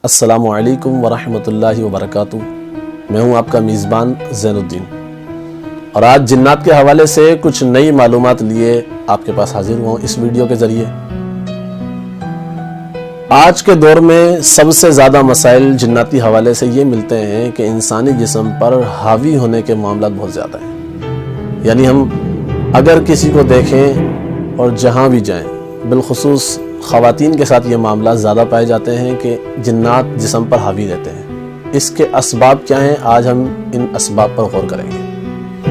السلام علیکم ورحمۃ اللہ وبرکاتہ۔ میں ہوں آپ کا میزبان زین الدین، اور آج جنات کے حوالے سے کچھ نئی معلومات لیے آپ کے پاس حاضر ہوا ہوں اس ویڈیو کے ذریعے۔ آج کے دور میں سب سے زیادہ مسائل جناتی حوالے سے یہ ملتے ہیں کہ انسانی جسم پر حاوی ہونے کے معاملات بہت زیادہ ہیں۔ یعنی ہم اگر کسی کو دیکھیں اور جہاں بھی جائیں، بالخصوص خواتین کے ساتھ یہ معاملات زیادہ پائے جاتے ہیں کہ جنات جسم پر حاوی رہتے ہیں۔ اس کے اسباب کیا ہیں، آج ہم ان اسباب پر غور کریں گے،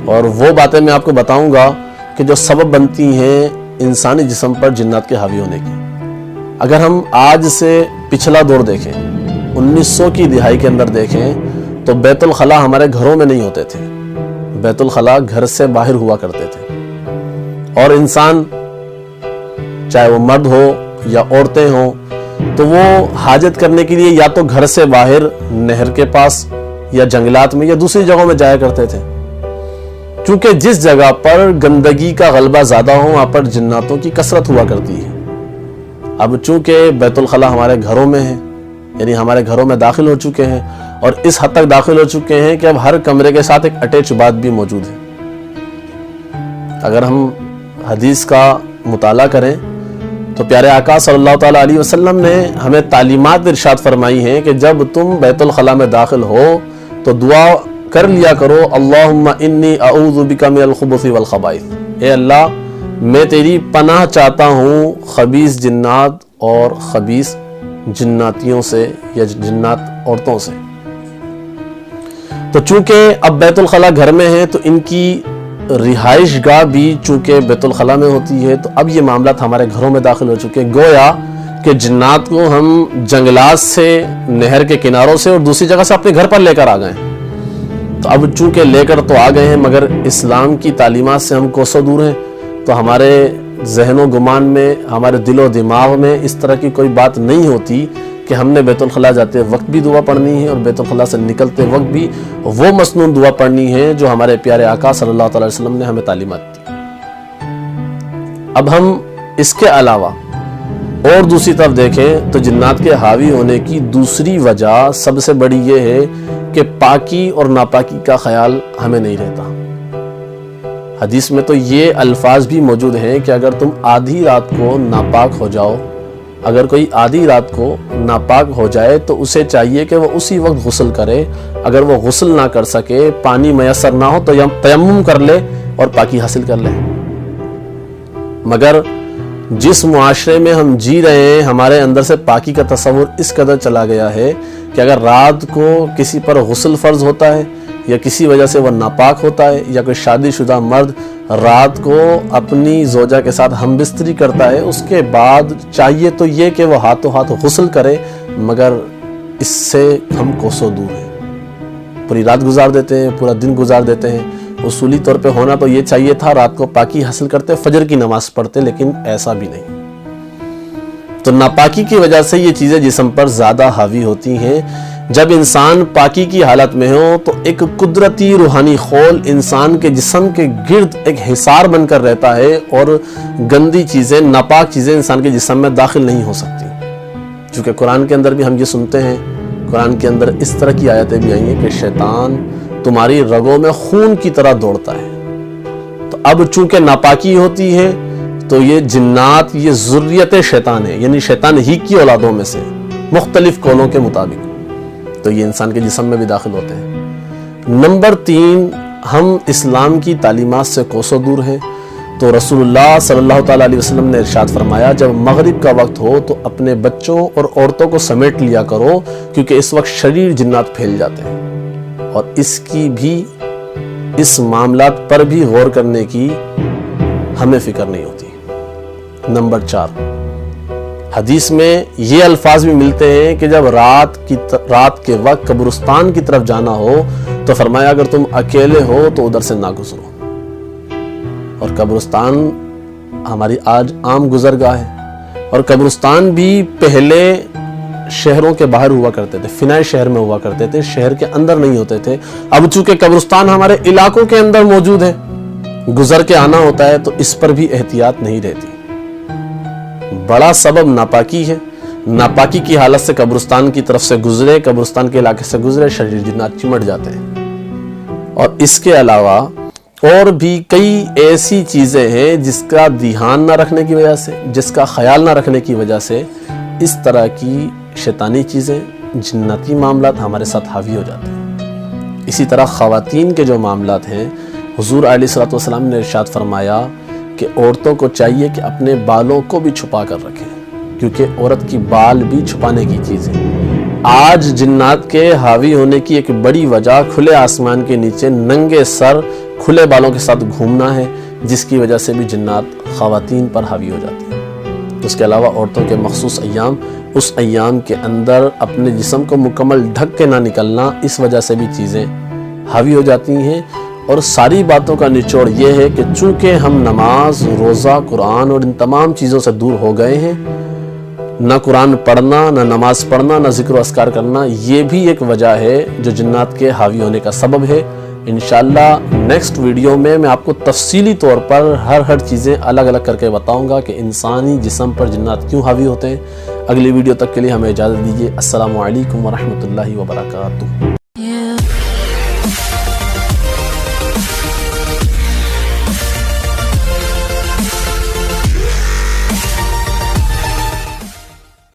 اور وہ باتیں میں آپ کو بتاؤں گا کہ جو سبب بنتی ہیں انسانی جسم پر جنات کے حاوی ہونے کی۔ اگر ہم آج سے پچھلا دور دیکھیں، 1900 کی دہائی کے اندر دیکھیں، تو بیت الخلاء ہمارے گھروں میں نہیں ہوتے تھے، بیت الخلاء گھر سے باہر ہوا کرتے تھے، اور انسان چاہے وہ مرد ہو یا عورتیں ہوں تو وہ حاجت کرنے کے لیے یا تو گھر سے باہر نہر کے پاس یا جنگلات میں یا دوسری جگہوں میں جایا کرتے تھے، کیونکہ جس جگہ پر گندگی کا غلبہ زیادہ ہو وہاں پر جناتوں کی کثرت ہوا کرتی ہے۔ اب چونکہ بیت الخلاء ہمارے گھروں میں ہے، یعنی ہمارے گھروں میں داخل ہو چکے ہیں، اور اس حد تک داخل ہو چکے ہیں کہ اب ہر کمرے کے ساتھ ایک اٹیچ باتھ بھی موجود ہے۔ اگر ہم حدیث کا مطالعہ کریں تو پیارے آقا صلی اللہ تعالیٰ علیہ وسلم نے ہمیں تعلیمات ارشاد فرمائی ہیں کہ جب تم بیت الخلاء میں داخل ہو تو دعا کر لیا کرو، اللہم انی اعوذ بک من الخبث والخبائث، اے اللہ میں تیری پناہ چاہتا ہوں خبیث جنات اور خبیث جناتیوں سے یا جنات عورتوں سے۔ تو چونکہ اب بیت الخلاء گھر میں ہے تو ان کی رہائش گاہ بھی چونکہ بیت الخلاء میں ہوتی ہے، تو اب یہ معاملات ہمارے گھروں میں داخل ہو چکے ہیں۔ گویا کہ جنات کو ہم جنگلات سے، نہر کے کناروں سے اور دوسری جگہ سے اپنے گھر پر لے کر آ گئے ہیں۔ تو اب چونکہ لے کر تو آ گئے ہیں، مگر اسلام کی تعلیمات سے ہم کوسوں دور ہیں، تو ہمارے ذہن و گمان میں، ہمارے دل و دماغ میں اس طرح کی کوئی بات نہیں ہوتی کہ ہم نے بیت الخلاء جاتے وقت بھی دعا پڑھنی ہے اور بیت الخلاء سے نکلتے وقت بھی وہ مسنون دعا پڑھنی ہے جو ہمارے پیارے آقا صلی اللہ تعالی وسلم نے ہمیں تعلیمات دی۔ اب ہم اس کے علاوہ اور دوسری طرف دیکھیں تو جنات کے حاوی ہونے کی دوسری وجہ سب سے بڑی یہ ہے کہ پاکی اور ناپاکی کا خیال ہمیں نہیں رہتا۔ حدیث میں تو یہ الفاظ بھی موجود ہیں کہ اگر تم آدھی رات کو ناپاک ہو جاؤ، اگر کوئی آدھی رات کو ناپاک ہو جائے تو اسے چاہیے کہ وہ اسی وقت غسل کرے، اگر وہ غسل نہ کر سکے، پانی میسر نہ ہو تو تیمم کر لے اور پاکی حاصل کر لے۔ مگر جس معاشرے میں ہم جی رہے ہیں، ہمارے اندر سے پاکی کا تصور اس قدر چلا گیا ہے کہ اگر رات کو کسی پر غسل فرض ہوتا ہے یا کسی وجہ سے وہ ناپاک ہوتا ہے، یا کوئی شادی شدہ مرد رات کو اپنی زوجہ کے ساتھ ہم بستری کرتا ہے، اس کے بعد چاہیے تو یہ کہ وہ ہاتھوں ہاتھ غسل کرے، مگر اس سے ہم کوسوں دور ہیں۔ پوری رات گزار دیتے ہیں، پورا دن گزار دیتے ہیں۔ اصولی طور پہ ہونا تو یہ چاہیے تھا رات کو پاکی حاصل کرتے، فجر کی نماز پڑھتے، لیکن ایسا بھی نہیں۔ تو ناپاکی کی وجہ سے یہ چیزیں جسم پر زیادہ حاوی ہوتی ہیں۔ جب انسان پاکی کی حالت میں ہو تو ایک قدرتی روحانی خول انسان کے جسم کے گرد ایک حصار بن کر رہتا ہے، اور گندی چیزیں، ناپاک چیزیں انسان کے جسم میں داخل نہیں ہو سکتی۔ چونکہ قرآن کے اندر بھی ہم یہ سنتے ہیں، قرآن کے اندر اس طرح کی آیتیں بھی آئی ہیں کہ شیطان تمہاری رگوں میں خون کی طرح دوڑتا ہے۔ تو اب چونکہ ناپاکی ہوتی ہے تو یہ جنات، یہ ذریت شیطان ہے، یعنی شیطان ہی کی اولادوں میں سے مختلف قولوں کے مطابق، تو یہ انسان کے جسم میں بھی داخل ہوتے ہیں۔ نمبر 3، ہم اسلام کی تعلیمات سے کوسوں دور ہیں۔ تو رسول اللہ صلی اللہ تعالیٰ علیہ وسلم نے ارشاد فرمایا جب مغرب کا وقت ہو تو اپنے بچوں اور عورتوں کو سمیٹ لیا کرو، کیونکہ اس وقت شریر جنات پھیل جاتے ہیں، اور اس معاملات پر بھی غور کرنے کی ہمیں فکر نہیں ہوتی۔ نمبر 4، حدیث میں یہ الفاظ بھی ملتے ہیں کہ جب رات کے وقت قبرستان کی طرف جانا ہو تو فرمایا اگر تم اکیلے ہو تو ادھر سے نہ گزرو۔ اور قبرستان ہماری آج عام گزرگاہ ہے، اور قبرستان بھی پہلے شہروں کے باہر ہوا کرتے تھے، فنائے شہر میں ہوا کرتے تھے، شہر کے اندر نہیں ہوتے تھے۔ اب چونکہ قبرستان ہمارے علاقوں کے اندر موجود ہے، گزر کے آنا ہوتا ہے، تو اس پر بھی احتیاط نہیں رہتی۔ بڑا سبب ناپاکی ہے، ناپاکی کی حالت سے قبرستان کی طرف سے گزرے، قبرستان کے علاقے سے گزرے، شریر جنات چمٹ جاتے ہیں۔ اور اس کے علاوہ اور بھی کئی ایسی چیزیں ہیں جس کا دھیان نہ رکھنے کی وجہ سے، جس کا خیال نہ رکھنے کی وجہ سے اس طرح کی شیطانی چیزیں، جناتی معاملات ہمارے ساتھ حاوی ہو جاتے ہیں۔ اسی طرح خواتین کے جو معاملات ہیں، حضور علیہ الصلوۃ والسلام نے ارشاد فرمایا کہ عورتوں کو چاہیے کہ اپنے بالوں کو بھی چھپا کر رکھیں، کیونکہ عورت کی بال بھی چھپانے کی چیز ہے۔ آج جنات کے حاوی ہونے کی ایک بڑی وجہ کھلے آسمان کے نیچے ننگے سر کھلے بالوں کے ساتھ گھومنا ہے، جس کی وجہ سے بھی جنات خواتین پر حاوی ہو جاتی ہیں۔ اس کے علاوہ عورتوں کے مخصوص ایام، اس ایام کے اندر اپنے جسم کو مکمل ڈھک کے نہ نکلنا، اس وجہ سے بھی چیزیں حاوی ہو جاتی ہیں۔ اور ساری باتوں کا نچوڑ یہ ہے کہ چونکہ ہم نماز، روزہ، قرآن اور ان تمام چیزوں سے دور ہو گئے ہیں، نہ قرآن پڑھنا، نہ نماز پڑھنا، نہ ذکر و اذکار کرنا، یہ بھی ایک وجہ ہے جو جنات کے حاوی ہونے کا سبب ہے۔ انشاءاللہ نیکسٹ ویڈیو میں آپ کو تفصیلی طور پر ہر چیزیں الگ الگ کر کے بتاؤں گا کہ انسانی جسم پر جنات کیوں حاوی ہوتے ہیں۔ اگلی ویڈیو تک کے لیے ہمیں اجازت دیجیے۔ السلام علیکم ورحمۃ اللہ وبرکاتہ۔